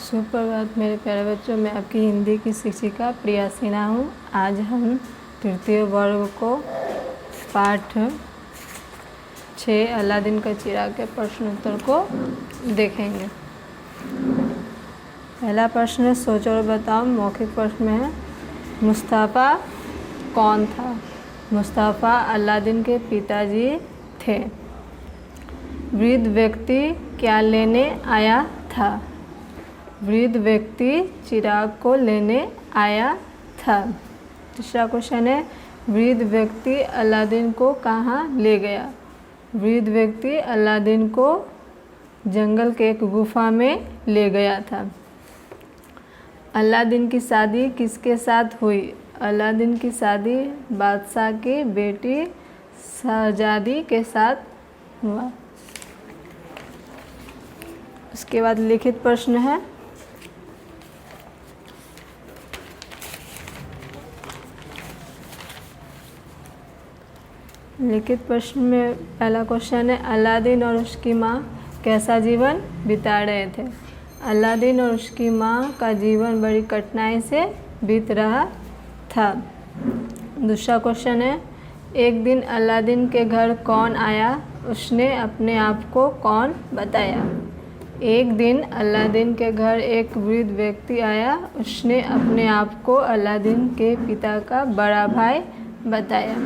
सुप्रभात मेरे प्यारे बच्चों, मैं आपकी हिंदी की शिक्षिका प्रिया सिन्हा हूँ। आज हम तृतीय वर्ग को पाठ 6 अलादीन का चिराग के प्रश्न उत्तर को देखेंगे। पहला प्रश्न है, सोचो और बताओ। मौखिक प्रश्न में है, मुस्तफ़ा कौन था? मुस्तफ़ा अलादीन के पिताजी थे। वृद्ध व्यक्ति क्या लेने आया था? वृद्ध व्यक्ति चिराग को लेने आया था। दूसरा क्वेश्चन है, वृद्ध व्यक्ति अलादीन को कहाँ ले गया? वृद्ध व्यक्ति अलादीन को जंगल के एक गुफा में ले गया था। अलादीन की शादी किसके साथ हुई? अलादीन की शादी बादशाह की बेटी शहजादी के साथ हुआ। उसके बाद लिखित प्रश्न है, लिखित प्रश्न में पहला क्वेश्चन है, अलादीन और उसकी माँ कैसा जीवन बिता रहे थे? अलादीन और उसकी माँ का जीवन बड़ी कठिनाई से बीत रहा था। दूसरा क्वेश्चन है, एक दिन अलादीन के घर कौन आया? उसने अपने आप को कौन बताया? एक दिन अलादीन के घर एक वृद्ध व्यक्ति आया। उसने अपने आप को अलादीन के पिता का बड़ा भाई बताया।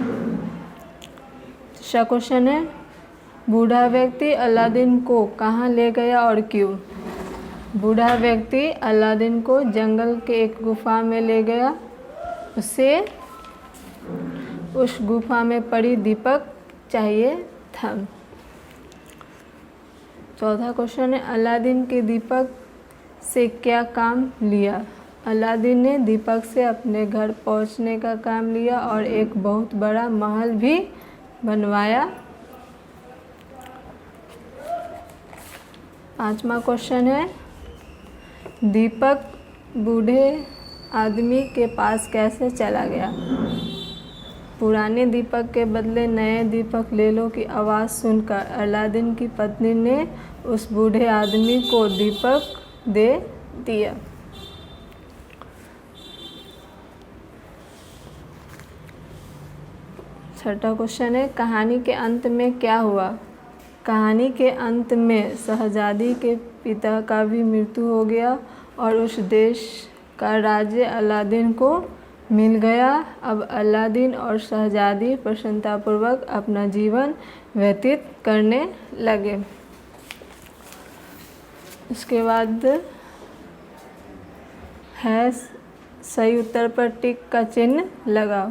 दूसरा क्वेश्चन है, बूढ़ा व्यक्ति अलादीन को कहाँ ले गया और क्यों? बूढ़ा व्यक्ति अलादीन को जंगल के एक गुफा में ले गया। उसे उस गुफा में पड़ी दीपक चाहिए था। चौथा क्वेश्चन है, अलादीन के दीपक से क्या काम लिया? अलादीन ने दीपक से अपने घर पहुंचने का काम लिया और एक बहुत बड़ा महल भी बनवाया। पांचवा क्वेश्चन है, दीपक बूढ़े आदमी के पास कैसे चला गया? पुराने दीपक के बदले नए दीपक ले लो की आवाज़ सुनकर अलादीन की पत्नी ने उस बूढ़े आदमी को दीपक दे दिया। छठा क्वेश्चन है, कहानी के अंत में क्या हुआ? कहानी के अंत में शहजादी के पिता का भी मृत्यु हो गया और उस देश का राज्य अलादीन को मिल गया। अब अलादीन और शहजादी प्रसन्नतापूर्वक अपना जीवन व्यतीत करने लगे। इसके बाद है, सही उत्तर पर टिक का चिन्ह लगाओ।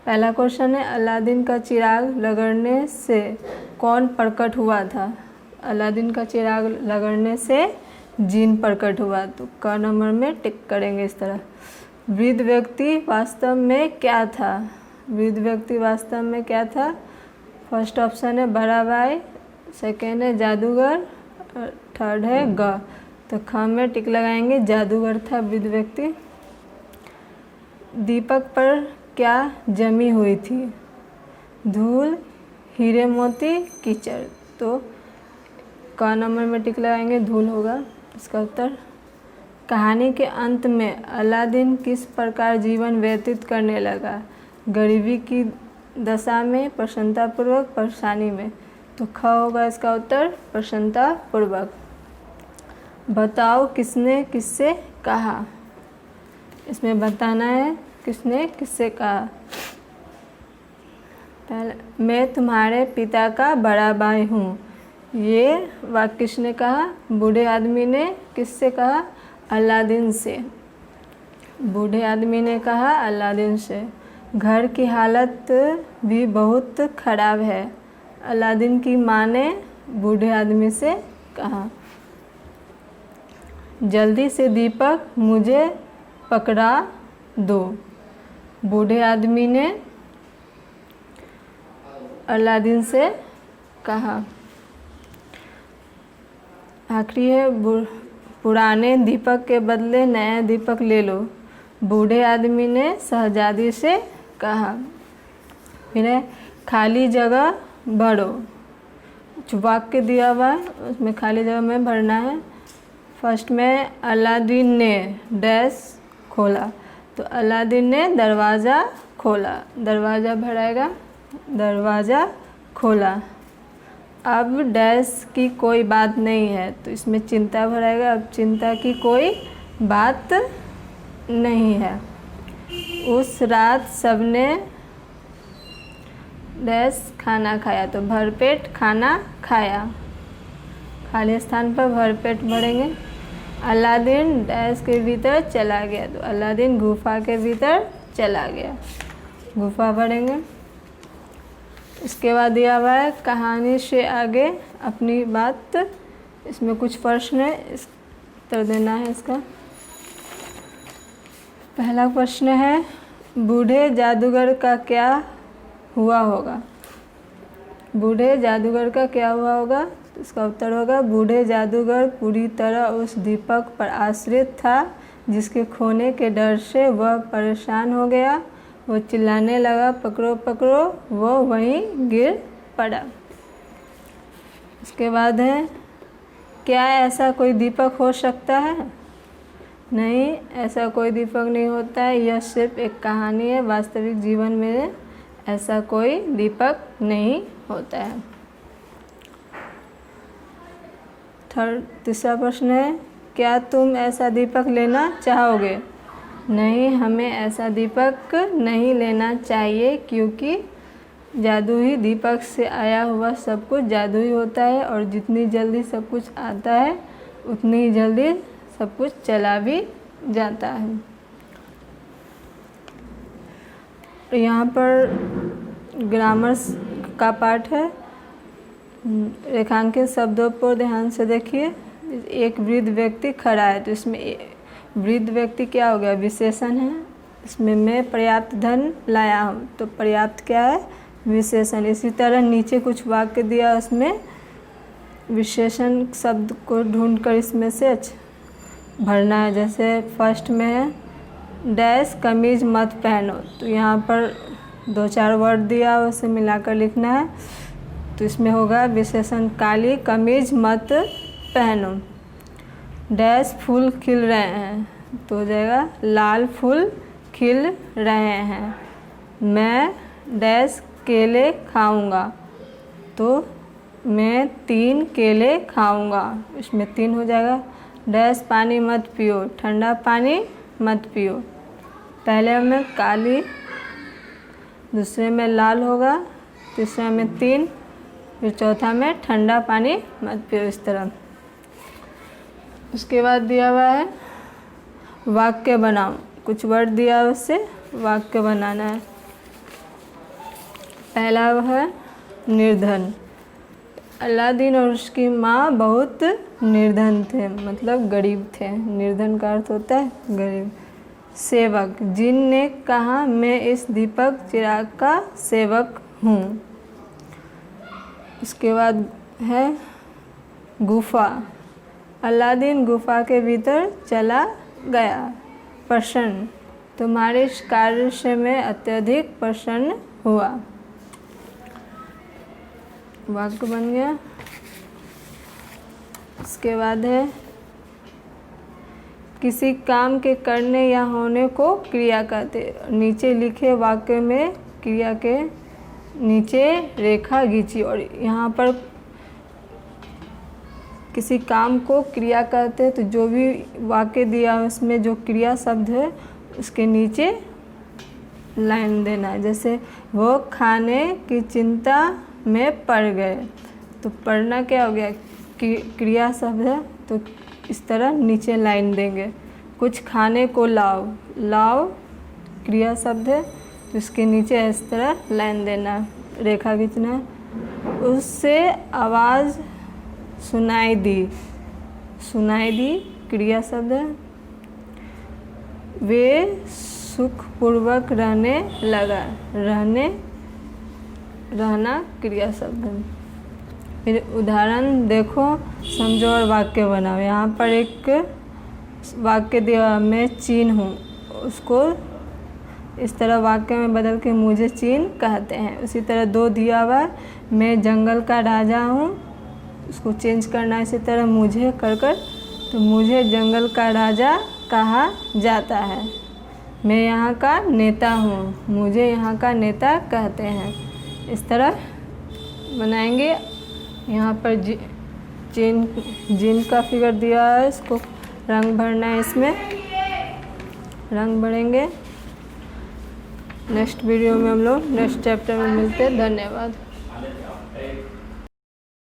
पहला क्वेश्चन है, अलादीन का चिराग लगने से कौन प्रकट हुआ था? अलादीन का चिराग लगने से जिन प्रकट हुआ। तो क नंबर में टिक करेंगे इस तरह। वृद्ध व्यक्ति वास्तव में क्या था? वृद्ध व्यक्ति वास्तव में क्या था? फर्स्ट ऑप्शन है बड़ा भाई, सेकेंड है जादूगर, थर्ड है ग। तो ख में टिक लगाएंगे, जादूगर था वृद्ध व्यक्ति। दीपक पर क्या जमी हुई थी? धूल, हीरे मोती, कीचड़। तो क नंबर में टिक लगाएंगे, धूल होगा इसका उत्तर। कहानी के अंत में अलादीन किस प्रकार जीवन व्यतीत करने लगा? गरीबी की दशा में, प्रसन्नतापूर्वक, परेशानी में। तो ख होगा इसका उत्तर, प्रसन्नतापूर्वक। बताओ किसने किससे कहा? इसमें बताना है किसने किससे कहा। पहले, मैं तुम्हारे पिता का बड़ा भाई हूँ। ये वाक्य किसने कहा? बूढ़े आदमी ने। किससे कहा? अलादीन से। बूढ़े आदमी ने कहा अलादीन से। घर की हालत भी बहुत खराब है। अलादीन की माँ ने बूढ़े आदमी से कहा। जल्दी से दीपक मुझे पकड़ा दो। बूढ़े आदमी ने अलादीन से कहा। आखिरी है, पुराने दीपक के बदले नया दीपक ले लो। बूढ़े आदमी ने शहजादी से कहा। फिर है, खाली जगह भरो। जो वाक्य दिया हुआ है उसमें खाली जगह में भरना है। फर्स्ट में अलादीन ने डैश खोला, तो अलादीन ने दरवाज़ा खोला, दरवाज़ा भराएगा, दरवाज़ा खोला। अब डैश की कोई बात नहीं है, तो इसमें चिंता भराएगा। अब चिंता की कोई बात नहीं है। उस रात सबने डैश खाना खाया, तो भरपेट खाना खाया, खाली स्थान पर भरपेट भरेंगे। अलादीन डैश के भीतर चला गया, तो अलादीन गुफा के भीतर चला गया, गुफा भरेंगे। इसके बाद दिया हुआ है कहानी से आगे अपनी बात। इसमें कुछ प्रश्न है, इस उत्तर देना है इसका। पहला प्रश्न है बूढ़े जादूगर का क्या हुआ होगा? बूढ़े जादूगर का क्या हुआ होगा? तो इसका उत्तर होगा बूढ़े जादूगर पूरी तरह उस दीपक पर आश्रित था जिसके खोने के डर से वह परेशान हो गया। वो चिल्लाने लगा, पकड़ो पकड़ो, वो वहीं गिर पड़ा। उसके बाद है क्या ऐसा कोई दीपक हो सकता है? नहीं, ऐसा कोई दीपक नहीं होता है, यह सिर्फ एक कहानी है। वास्तविक जीवन में ऐसा कोई दीपक नहीं होता है। तीसरा प्रश्न है क्या तुम ऐसा दीपक लेना चाहोगे? नहीं, हमें ऐसा दीपक नहीं लेना चाहिए क्योंकि जादू ही दीपक से आया हुआ सब कुछ जादू ही होता है, और जितनी जल्दी सब कुछ आता है उतनी ही जल्दी सब कुछ चला भी जाता है। तो यहाँ पर ग्रामर का पाठ है। रेखांकित शब्दों पर ध्यान से देखिए। एक वृद्ध व्यक्ति खड़ा है, तो इसमें वृद्ध व्यक्ति क्या हो गया? विशेषण है। इसमें मैं पर्याप्त धन लाया हूँ, तो पर्याप्त क्या है? विशेषण। इसी तरह नीचे कुछ वाक्य दिया, उसमें विशेषण शब्द को ढूंढकर इसमें से भरना है। जैसे फर्स्ट में है डैश कमीज मत पहनो, तो यहाँ पर 2-4 वर्ड दिया, उसे मिलाकर लिखना है। तो इसमें होगा विशेषण काली कमीज मत पहनो। डैश फूल खिल रहे हैं, तो हो जाएगा लाल फूल खिल रहे हैं। मैं डैश केले खाऊंगा, तो मैं 3 केले खाऊंगा, इसमें 3 हो जाएगा। डैश पानी मत पियो, ठंडा पानी मत पियो। पहले में काली, दूसरे में लाल होगा, तीसरे में 3, फिर चौथा में ठंडा पानी मत पियो, इस तरह। उसके बाद दिया हुआ है वाक्य बनाओ। कुछ वर्ड दिया है, उससे वाक्य बनाना है। पहला है निर्धन। अलादीन और उसकी माँ बहुत निर्धन थे, मतलब गरीब थे। निर्धन का अर्थ होता है गरीब। सेवक, जिन ने कहा मैं इस दीपक चिराग का सेवक हूँ। इसके बाद है गुफा। अलादीन गुफा के भीतर चला गया। प्रसन्न, तुम्हारे इस कार्य से मैं अत्यधिक प्रसन्न हुआ। वाक्य बन गया। इसके बाद है किसी काम के करने या होने को क्रिया कहते। नीचे लिखे वाक्य में क्रिया के नीचे रेखा खींची, और यहाँ पर किसी काम को क्रिया कहते हैं, तो जो भी वाक्य दिया है उसमें जो क्रिया शब्द है उसके नीचे लाइन देना है। जैसे वो खाने की चिंता में पड़ गए, तो पढ़ना क्या हो गया? क्रिया शब्द है, तो इस तरह नीचे लाइन देंगे। कुछ खाने को लाओ, लाओ क्रिया शब्द है, तो इसके नीचे इस तरह लाइन देना, रेखा खींचना। उससे आवाज़ सुनाई दी, सुनाई दी क्रिया शब्द है। वे सुखपूर्वक रहने लगा, रहना क्रिया शब्द है। फिर उदाहरण देखो, समझो और वाक्य बनाओ। यहाँ पर एक वाक्य दिया, मैं चीन हूँ, उसको इस तरह वाक्य में बदल के मुझे चीन कहते हैं। उसी तरह 2 दिया हुआ, मैं जंगल का राजा हूँ, उसको चेंज करना इसी तरह मुझे कर तो मुझे जंगल का राजा कहा जाता है। मैं यहाँ का नेता हूँ, मुझे यहाँ का नेता कहते हैं। इस तरह बनाएंगे। यहाँ पर जिन का फिगर दिया है, इसको रंग भरना है, इसमें रंग भरेंगे। नेक्स्ट वीडियो में हम लोग नेक्स्ट चैप्टर में मिलते हैं। धन्यवाद।